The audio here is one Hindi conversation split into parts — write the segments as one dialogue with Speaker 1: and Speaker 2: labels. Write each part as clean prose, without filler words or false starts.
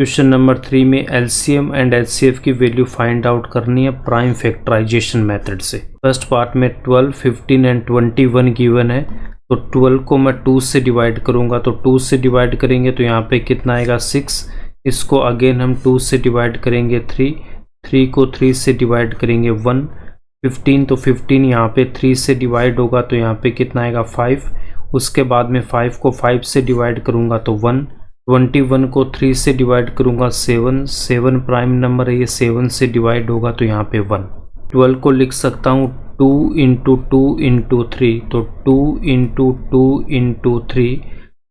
Speaker 1: क्वेश्चन नंबर 3 में एलसीएम एंड एचसीएफ की वैल्यू फाइंड आउट करनी है प्राइम फैक्टराइजेशन मेथड से। फर्स्ट पार्ट में 12, 15 एंड 21 गिवन है, तो 12 को मैं 2 से डिवाइड करूंगा, तो 2 से डिवाइड करेंगे तो यहाँ पे कितना आएगा 6। इसको अगेन हम 2 से डिवाइड करेंगे 3 को 3 से डिवाइड करेंगे 1। 15 तो 15 यहाँ पे 3 से डिवाइड होगा तो यहाँ पे कितना आएगा 5। उसके बाद में 5 को 5 से डिवाइड करूंगा तो 1। 21 को 3 से डिवाइड करूंगा 7 प्राइम नंबर है, ये 7 से डिवाइड होगा तो यहाँ पे 1। 12 को लिख सकता हूँ 2 इंटू 2 इंटू 3, तो 2 इंटू 2 इंटू 3।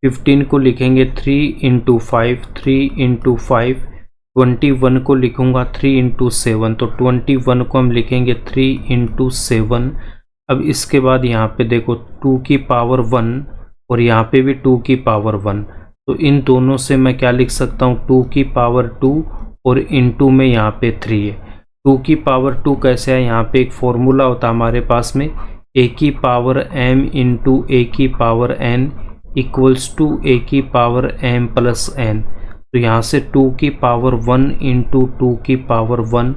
Speaker 1: 15 को लिखेंगे 3 इंटू 5, 3 इंटू 5। 21 को लिखूंगा 3 इंटू 7, तो 21 को हम लिखेंगे 3 इंटू 7। अब इसके बाद यहाँ पे देखो 2 की पावर 1 और यहाँ पे भी 2 की पावर 1, तो इन दोनों से मैं क्या लिख सकता हूँ 2 की पावर 2 और इनटू में यहाँ पे 3 है। 2 की पावर 2 कैसे है, यहाँ पे एक फॉर्मूला होता है हमारे पास में, a की पावर m इंटू a की power n equals to a की पावर m प्लस n। तो यहाँ से 2 की पावर 1 इंटू 2 की पावर 1,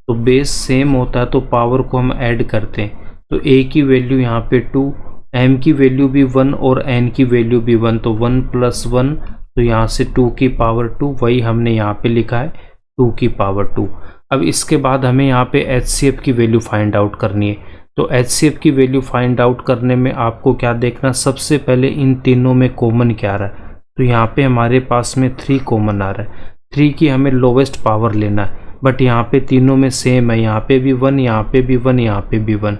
Speaker 1: तो बेस सेम होता है तो पावर को हम ऐड करते हैं, तो a की वैल्यू यहाँ पे 2, m की वैल्यू भी 1 और n की वैल्यू भी 1, तो 1 प्लस 1, तो यहाँ से 2 की पावर 2, वही हमने यहाँ पे लिखा है 2 की पावर 2। अब इसके बाद हमें यहाँ पे HCF की वैल्यू फाइंड आउट करनी है। तो HCF की वैल्यू फाइंड आउट करने में आपको क्या देखना, सबसे पहले इन तीनों में कॉमन क्या आ रहा है, तो यहाँ पे हमारे पास में 3 कॉमन आ रहा है। 3 की हमें लोवेस्ट पावर लेना है, बट यहाँ पे तीनों में सेम है, यहाँ पे भी 1, यहाँ पे भी 1, यहाँ पे भी 1,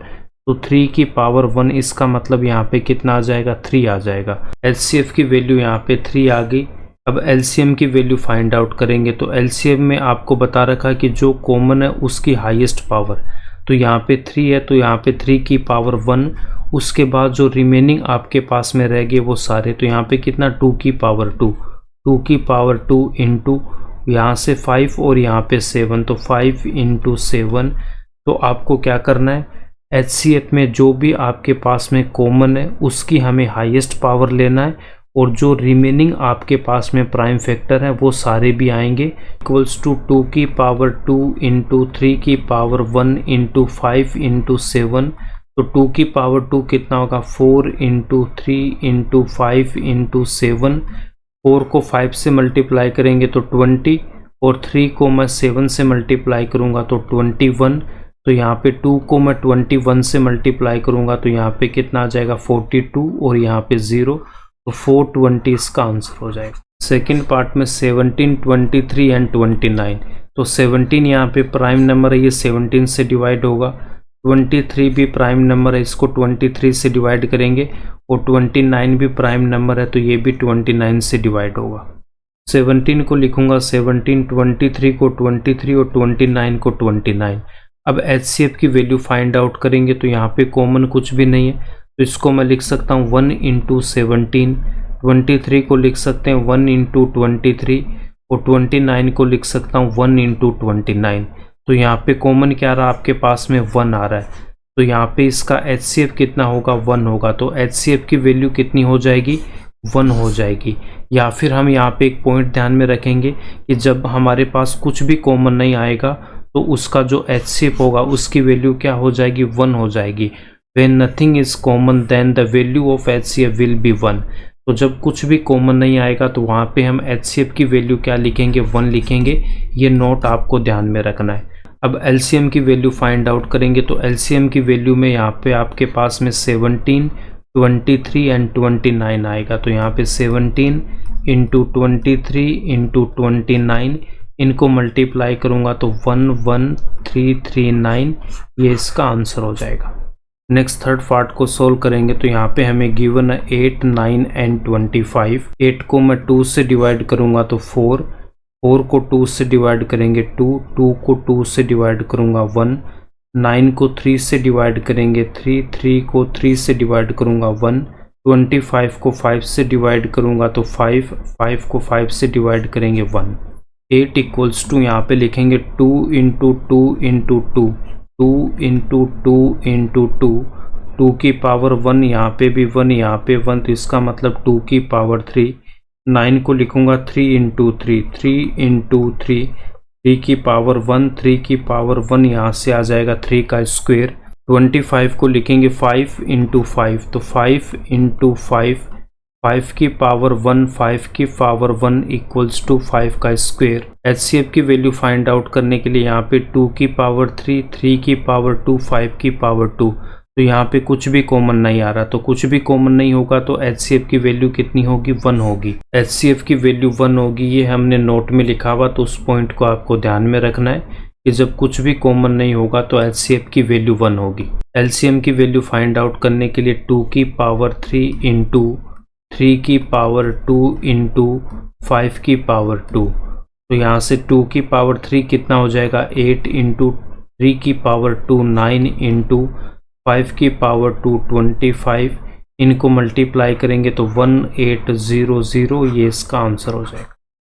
Speaker 1: तो 3 की पावर 1, इसका मतलब यहाँ पे कितना आ जाएगा 3 आ जाएगा। HCF की वैल्यू यहाँ पे 3 आ गई। अब LCM की वैल्यू फाइंड आउट करेंगे, तो LCM में आपको बता रखा है कि जो कॉमन है उसकी हाईएस्ट पावर, तो यहाँ पे 3 है, तो यहाँ पे 3 की पावर 1, उसके बाद जो रिमेनिंग आपके पास में रह गए वो सारे, तो यहाँ पे कितना 2 की पावर 2 की पावर 2 इंटू यहाँ से 5 और यहाँ पे 7, तो 5 इंटू 7। तो आपको क्या करना है, HCF में जो भी आपके पास में कॉमन है उसकी हमें हाईएस्ट पावर लेना है, और जो रिमेनिंग आपके पास में प्राइम फैक्टर है वो सारे भी आएंगे, इक्वल्स टू 2 की पावर 2 इंटू 3 की पावर 1 इंटू 5 इंटू 7। तो 2 की पावर 2 कितना होगा 4 इंटू 3 इंटू 5 इंटू 7। 4 को 5 से मल्टीप्लाई करेंगे तो 20, और 3 को मैं 7 से मल्टीप्लाई करूँगा तो 21। तो यहाँ पे 2 को मैं 21 से मल्टीप्लाई करूँगा तो यहाँ पे कितना आ जाएगा 42, और यहाँ पे 0, तो 420 इसका आंसर हो जाएगा। सेकंड पार्ट में 17, 23 एंड 29, तो 17 यहाँ पे प्राइम नंबर है, ये 17 से डिवाइड होगा। 23 भी प्राइम नंबर है, इसको 23 से डिवाइड करेंगे, और 29 भी प्राइम नंबर है तो ये भी 29 से डिवाइड होगा। 17 को लिखूंगा 17, 23 को 23 और 29 को 29। अब HCF की वैल्यू फाइंड आउट करेंगे, तो यहाँ पे कॉमन कुछ भी नहीं है, तो इसको मैं लिख सकता हूँ 1 इंटू 17। 23 को लिख सकते हैं 1 इंटू 23, और 29 को लिख सकता हूँ 1 इंटू 29। तो यहाँ पे कॉमन क्या रहा, आपके पास में 1 आ रहा है, तो यहाँ पे इसका HCF कितना होगा 1 होगा, तो HCF की वैल्यू कितनी हो जाएगी 1 हो जाएगी। या फिर हम यहाँ पे एक पॉइंट ध्यान में रखेंगे कि जब हमारे पास कुछ भी कॉमन नहीं आएगा तो उसका जो HCF होगा उसकी वैल्यू क्या हो जाएगी 1 हो जाएगी। When nothing is common then the value of HCF will be 1। तो जब कुछ भी कॉमन नहीं आएगा तो वहाँ पे हम HCF की वैल्यू क्या लिखेंगे 1 लिखेंगे, ये नोट आपको ध्यान में रखना है। अब LCM की वैल्यू फाइंड आउट करेंगे, तो LCM की वैल्यू में यहाँ पे आपके पास में 17, 23 एंड 29 आएगा, तो यहाँ पे 17 इंटू 23 इंटू 29, इनको मल्टीप्लाई करूँगा तो 11339, ये इसका आंसर हो जाएगा। नेक्स्ट थर्ड पार्ट को सोल्व करेंगे, तो यहाँ पे हमें गिवन है 8, 9 एंड 25। 8 को मैं 2 से डिवाइड करूँगा तो 4 को 2 से डिवाइड करेंगे 2 को 2 से डिवाइड करूँगा 1, 9 को 3 से डिवाइड करेंगे 3 को 3 से डिवाइड करूँगा 1, 25 को 5 से डिवाइड करूँगा तो 5 को 5 से डिवाइड करेंगे 1। 8 इक्वल्स टू यहाँ पे लिखेंगे 2 इंटू 2 इंटू 2, 2 इंटू 2 इंटू 2 की पावर 1, यहाँ पे भी 1, यहाँ पे 1, तो इसका मतलब 2 की पावर 3, 9 को लिखूंगा 3 इंटू 3, 3 इंटू 3, 3 की पावर 1, 3 की पावर 1 यहाँ से आ जाएगा 3 का स्क्वायर। 25 को लिखेंगे 5 इंटू 5, तो 5 इंटू 5, 5 की पावर 1, 5 की पावर 1 इक्वल्स टू 5 का स्क्वायर। HCF की वैल्यू फाइंड आउट करने के लिए यहाँ पे 2 की पावर 3, 3 की पावर 2, 5 की पावर 2, तो यहाँ पे कुछ भी कॉमन नहीं आ रहा, तो कुछ भी कॉमन नहीं होगा तो HCF की वैल्यू कितनी होगी, 1 होगी। HCF की वैल्यू 1 होगी, ये हमने नोट में लिखा हुआ, तो उस पॉइंट को आपको ध्यान में रखना है कि जब कुछ भी कॉमन नहीं होगा तो HCF की वैल्यू 1 होगी। LCM की वैल्यू फाइंड आउट करने के लिए 2 की पावर 3 इंटू 3 की पावर 2 इंटू 5 की पावर 2, तो यहाँ से 2 की पावर 3 कितना हो जाएगा, 8 इंटू 3 की पावर 2, 9 इंटू 5 की पावर 2, 25, इनको मल्टीप्लाई करेंगे तो 1800, ये इसका आंसर हो जाएगा।